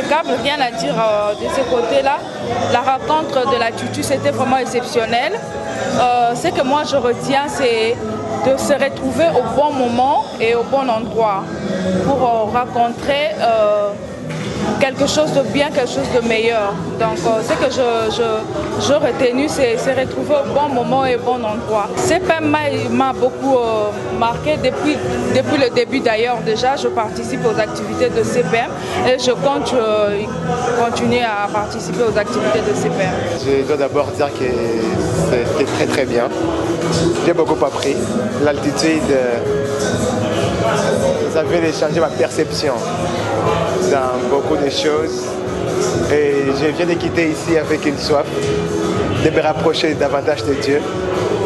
impeccable, rien à dire de ce côté-là. La rencontre de la Tutu, c'était vraiment exceptionnel. Ce que moi je retiens, c'est de se retrouver au bon moment et au bon endroit pour rencontrer quelque chose de bien, quelque chose de meilleur. Donc ce que je retenu, c'est se retrouver au bon moment et au bon endroit. CPM m'a beaucoup marqué depuis le début d'ailleurs. Déjà, je participe aux activités de CPM et je compte continuer à participer aux activités de CPM. Je dois d'abord dire que c'était très très bien. J'ai beaucoup appris. L'altitude, ça vient changer ma perception dans beaucoup de choses. Et je viens de quitter ici avec une soif de me rapprocher davantage de Dieu,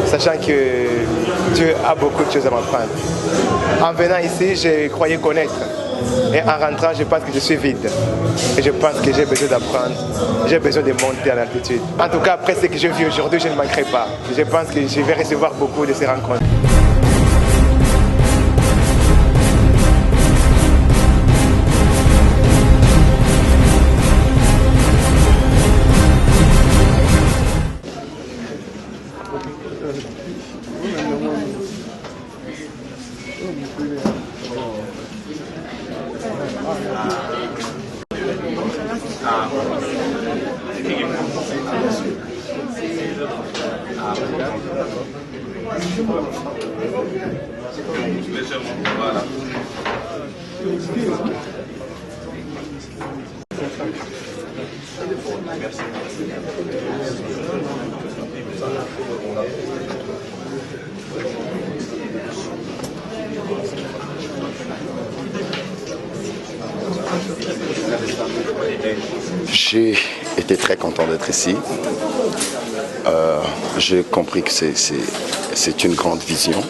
sachant que Dieu a beaucoup de choses à m'apprendre. En venant ici, je croyais connaître. Et en rentrant, je pense que je suis vide. Et je pense que j'ai besoin d'apprendre. J'ai besoin de monter en altitude. En tout cas, après ce que je vis aujourd'hui, je ne manquerai pas. Je pense que je vais recevoir beaucoup de ces rencontres. Voilà. J'ai été très content d'être ici. J'ai compris que c'est une grande vision.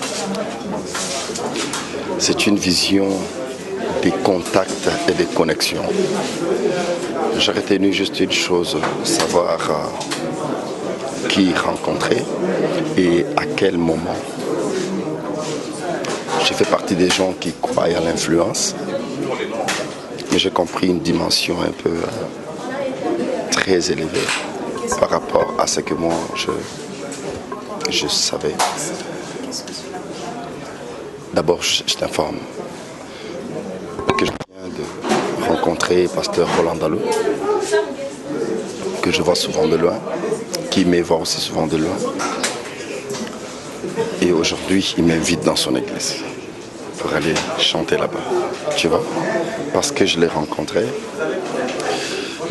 C'est une vision des contacts et des connexions. J'ai retenu juste une chose, savoir qui rencontrer et à quel moment. J'ai fait partie des gens qui croient à l'influence, mais j'ai compris une dimension un peu très élevée par rapport à ce que moi je savais. D'abord, je t'informe que je viens de rencontrer Pasteur Roland Dallou, que je vois souvent de loin, qui me voit aussi souvent de loin. Et aujourd'hui, il m'invite dans son église pour aller chanter là-bas, tu vois. Parce que je l'ai rencontré,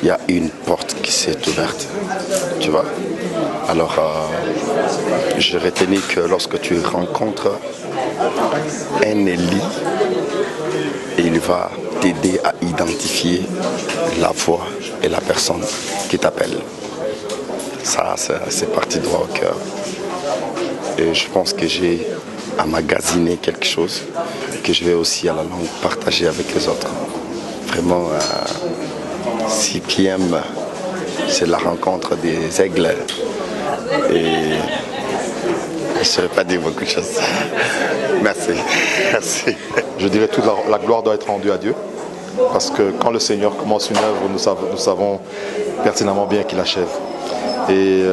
il y a une porte qui s'est ouverte, tu vois. Alors, j'ai retenu que lorsque tu rencontres un Élie, il va t'aider à identifier la voix et la personne qui t'appelle. Ça, c'est parti droit au cœur. Et je pense que j'ai emmagasiné quelque chose que je vais aussi à la longue partager avec les autres. Vraiment, 6e, c'est la rencontre des aigles. Et je ne saurais pas dire beaucoup de choses. Merci. Merci. Je dirais que toute la gloire doit être rendue à Dieu. Parce que quand le Seigneur commence une œuvre, nous savons pertinemment bien qu'il achève. Et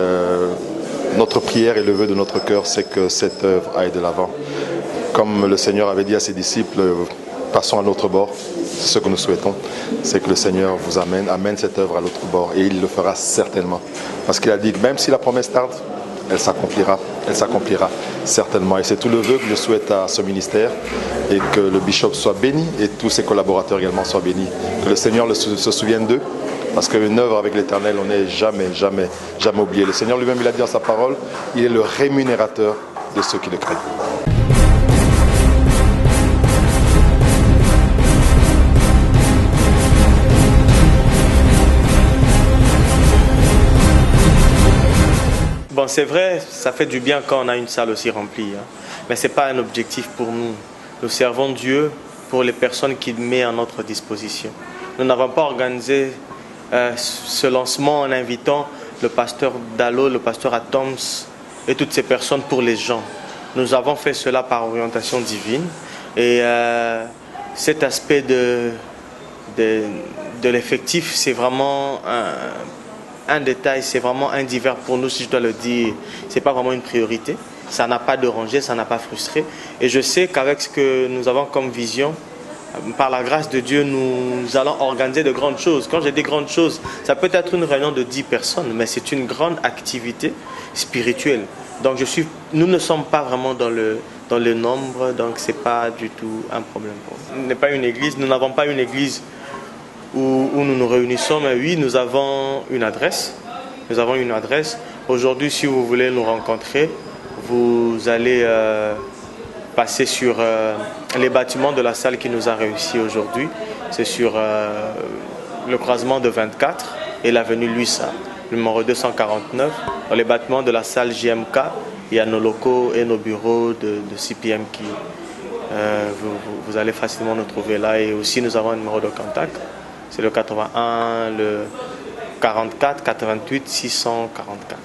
notre prière et le vœu de notre cœur, c'est que cette œuvre aille de l'avant. Comme le Seigneur avait dit à ses disciples, passons à l'autre bord. C'est ce que nous souhaitons, c'est que le Seigneur vous amène cette œuvre à l'autre bord. Et il le fera certainement. Parce qu'il a dit que même si la promesse tarde, elle s'accomplira certainement. Et c'est tout le vœu que je souhaite à ce ministère et que le bishop soit béni et tous ses collaborateurs également soient bénis. Que le Seigneur se souvienne d'eux. Parce qu'une œuvre avec l'Éternel, on n'est jamais oublié. Le Seigneur lui-même, il a dit dans sa parole, il est le rémunérateur de ceux qui le craignent. Bon, c'est vrai, ça fait du bien quand on a une salle aussi remplie, hein. Mais ce n'est pas un objectif pour nous. Nous servons Dieu pour les personnes qu'il met à notre disposition. Nous n'avons pas organisé ce lancement en invitant le pasteur Dallou, le pasteur Atoms et toutes ces personnes pour les gens. Nous avons fait cela par orientation divine et cet aspect de l'effectif, c'est vraiment un détail, c'est vraiment un divers pour nous, si je dois le dire. Ce n'est pas vraiment une priorité. Ça n'a pas dérangé, ça n'a pas frustré. Et je sais qu'avec ce que nous avons comme vision, par la grâce de Dieu, nous allons organiser de grandes choses. Quand j'ai des grandes choses, ça peut être une réunion de 10 personnes, mais c'est une grande activité spirituelle. Donc nous ne sommes pas vraiment dans le nombre, donc ce n'est pas du tout un problème pour nous. Ce n'est pas une église, nous n'avons pas une église où nous nous réunissons, mais oui, nous avons une adresse. Nous avons une adresse. Aujourd'hui, si vous voulez nous rencontrer, vous allez passer sur les bâtiments de la salle qui nous a réussi aujourd'hui. C'est sur le croisement de 24 et l'avenue Luisa, numéro 249. Dans les bâtiments de la salle JMK, il y a nos locaux et nos bureaux de CPM qui... vous allez facilement nous trouver là. Et aussi, nous avons un numéro de contact. C'est le 81, le 44, 88, 644.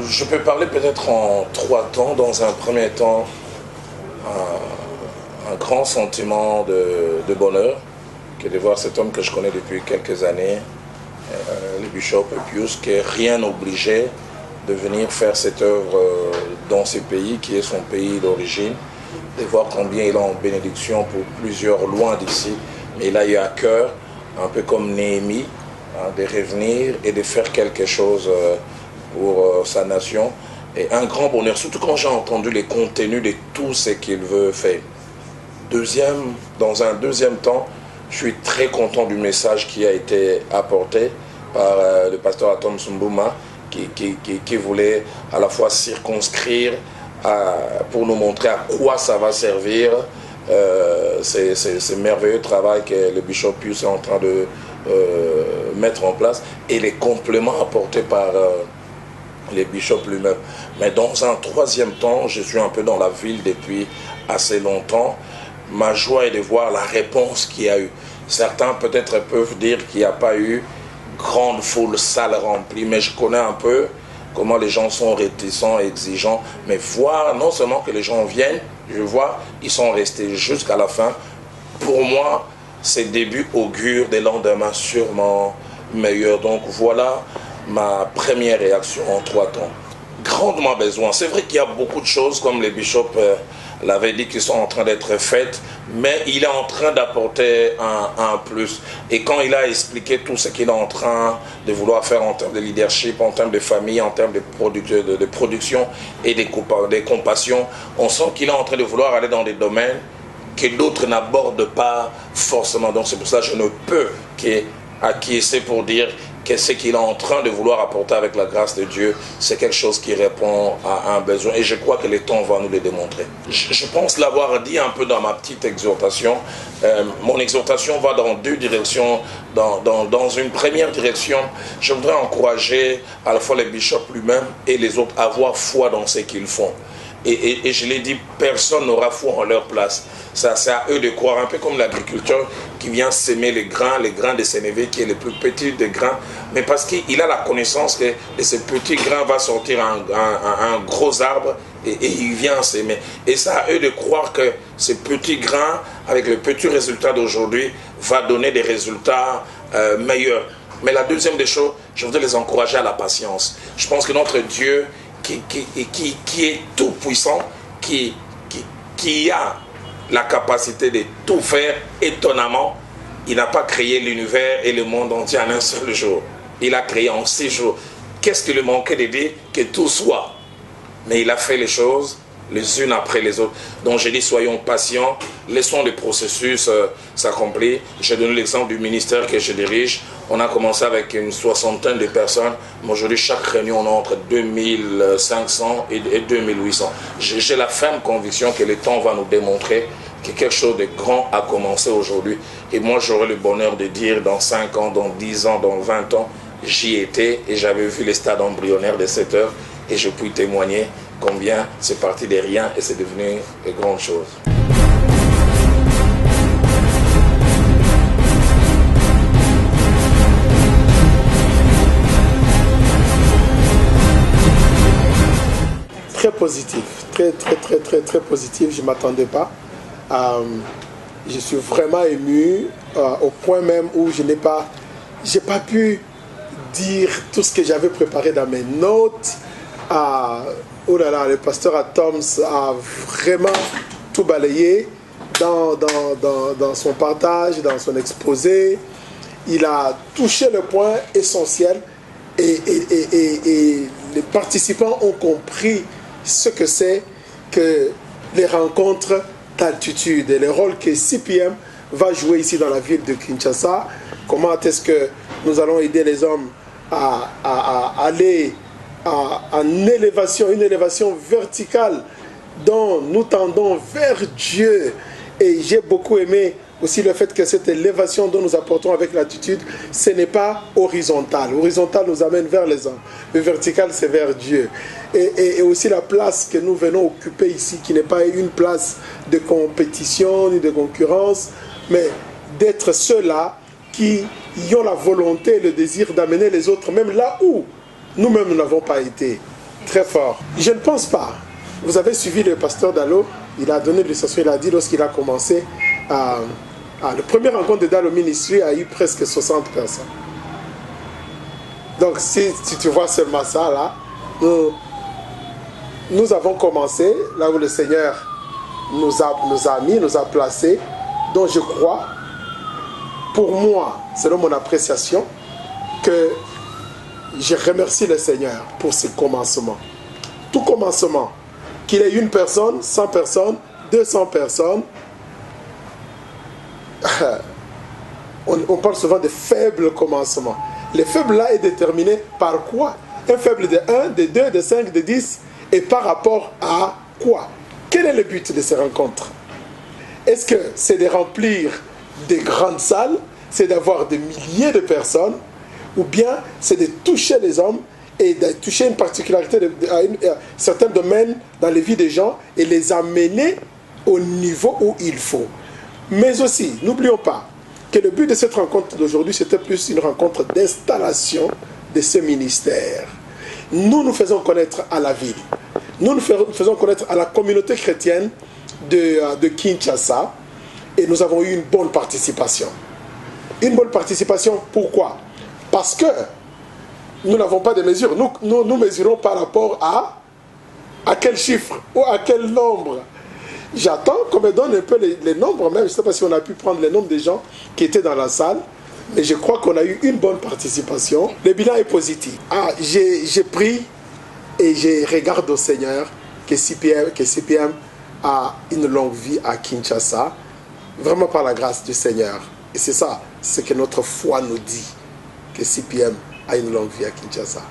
Je peux parler peut-être en 3 temps. Dans un premier temps, un grand sentiment de bonheur que de voir cet homme que je connais depuis quelques années, le bishop Pius, qui est rien obligé de venir faire cette œuvre dans ce pays qui est son pays d'origine, de voir combien il est en bénédiction pour plusieurs loin d'ici, mais il a eu à cœur, un peu comme Néhémie, de revenir et de faire quelque chose pour sa nation, et un grand bonheur, surtout quand j'ai entendu les contenus de tout ce qu'il veut faire. Dans un deuxième temps, je suis très content du message qui a été apporté par le pasteur Atom Sumbouma, qui voulait à la fois circonscrire pour nous montrer à quoi ça va servir ce merveilleux travail que le bishop Pius est en train de mettre en place, et les compléments apportés par les bishops lui-même. Mais dans un troisième temps, je suis un peu dans la ville depuis assez longtemps. Ma joie est de voir la réponse qu'il y a eu. Certains peut-être peuvent dire qu'il n'y a pas eu grande foule, salle remplie, mais je connais un peu comment les gens sont réticents, exigeants, mais voir non seulement que les gens viennent, je vois, ils sont restés jusqu'à la fin. Pour moi, ces débuts augurent des lendemains sûrement meilleurs. Donc voilà ma première réaction en 3 temps. Grandement besoin. C'est vrai qu'il y a beaucoup de choses, comme les bishops l'avaient dit, qui sont en train d'être faites, mais il est en train d'apporter un plus. Et quand il a expliqué tout ce qu'il est en train de vouloir faire en termes de leadership, en termes de famille, en termes de production et de compassion, on sent qu'il est en train de vouloir aller dans des domaines que d'autres n'abordent pas forcément. Donc c'est pour ça que je ne peux qu'acquiescer pour dire que ce qu'il est en train de vouloir apporter avec la grâce de Dieu, c'est quelque chose qui répond à un besoin. Et je crois que le temps va nous le démontrer. Je pense l'avoir dit un peu dans ma petite exhortation. Mon exhortation va dans 2 directions. Dans une première direction, je voudrais encourager à la fois les bishops lui-même et les autres à avoir foi dans ce qu'ils font. Et je l'ai dit, personne n'aura foi en leur place. C'est à eux de croire, un peu comme l'agriculteur qui vient s'aimer les grains de sénévé, qui est le plus petit des grains, mais parce qu'il a la connaissance que de ce petit grain va sortir un gros arbre, et il vient s'aimer. Et c'est à eux de croire que ce petit grain, avec le petit résultat d'aujourd'hui, va donner des résultats meilleurs. Mais la deuxième des choses, je voudrais les encourager à la patience. Je pense que notre Dieu, qui est tout puissant, qui a la capacité de tout faire étonnamment, il n'a pas créé l'univers et le monde entier en un seul jour. Il a créé en 6 jours. Qu'est-ce qui lui manquait de dire? Que tout soit. Mais il a fait les choses les unes après les autres. Donc j'ai dit, soyons patients, laissons le processus s'accomplir. J'ai donné l'exemple du ministère que je dirige. On a commencé avec une 60aine de personnes. Aujourd'hui, chaque réunion, on a entre 2500 et 2800. J'ai la ferme conviction que le temps va nous démontrer que quelque chose de grand a commencé aujourd'hui. Et moi, j'aurai le bonheur de dire dans 5 ans, dans 10 ans, dans 20 ans, j'y étais et j'avais vu les stades embryonnaires de cette œuvre. Et je puis témoigner combien c'est parti de rien et c'est devenu de grandes choses. positif, très positif. Je ne m'attendais pas. Je suis vraiment ému au point même où j'ai pas pu dire tout ce que j'avais préparé dans mes notes. Oh là là, le pasteur Atoms a vraiment tout balayé dans son partage, dans son exposé. Il a touché le point essentiel et les participants ont compris ce que c'est que les rencontres d'altitude et le rôle que CPM va jouer ici dans la ville de Kinshasa. Comment est-ce que nous allons aider les hommes à aller en élévation, une élévation verticale dont nous tendons vers Dieu. Et j'ai beaucoup aimé aussi le fait que cette élévation dont nous apportons avec l'attitude, ce n'est pas horizontal. Horizontal nous amène vers les hommes. Le vertical, c'est vers Dieu. Et aussi la place que nous venons occuper ici, qui n'est pas une place de compétition ni de concurrence, mais d'être ceux-là qui ont la volonté et le désir d'amener les autres, même là où nous-mêmes nous n'avons pas été très forts. Je ne pense pas. Vous avez suivi le pasteur Dalo, il a donné l'illustration, il a dit lorsqu'il a commencé le premier rencontre de Dalo Ministry a eu presque 60 personnes. Donc si tu vois seulement ça là, nous avons commencé là où le Seigneur nous a placés, dont je crois, pour moi, selon mon appréciation, que je remercie le Seigneur pour ce commencement. Tout commencement, qu'il ait une personne, 100 personnes, 200 personnes, on parle souvent de faibles commencements. Le faible là est déterminé par quoi? Un faible de 1, de 2, de 5, de 10, et par rapport à quoi? Quel est le but de ces rencontres? Est-ce que c'est de remplir des grandes salles, c'est d'avoir des milliers de personnes, ou bien c'est de toucher les hommes et de toucher une particularité à certains domaines dans les vies des gens et les amener au niveau où il faut. Mais aussi, n'oublions pas que le but de cette rencontre d'aujourd'hui, c'était plus une rencontre d'installation de ce ministère. Nous faisons connaître à la ville, nous faisons connaître à la communauté chrétienne de Kinshasa, et nous avons eu une bonne participation. Une bonne participation, pourquoi? Parce que nous n'avons pas de mesures. Nous mesurons par rapport à quel chiffre ou à quel nombre. J'attends qu'on me donne un peu les nombres, même je ne sais pas si on a pu prendre les nombres des gens qui étaient dans la salle, mais je crois qu'on a eu une bonne participation. Le bilan est positif. J'ai pris et je regarde au Seigneur que CPM a une longue vie à Kinshasa, vraiment par la grâce du Seigneur. Et c'est ça, c'est que notre foi nous dit, que CPM a une longue vie à Kinshasa.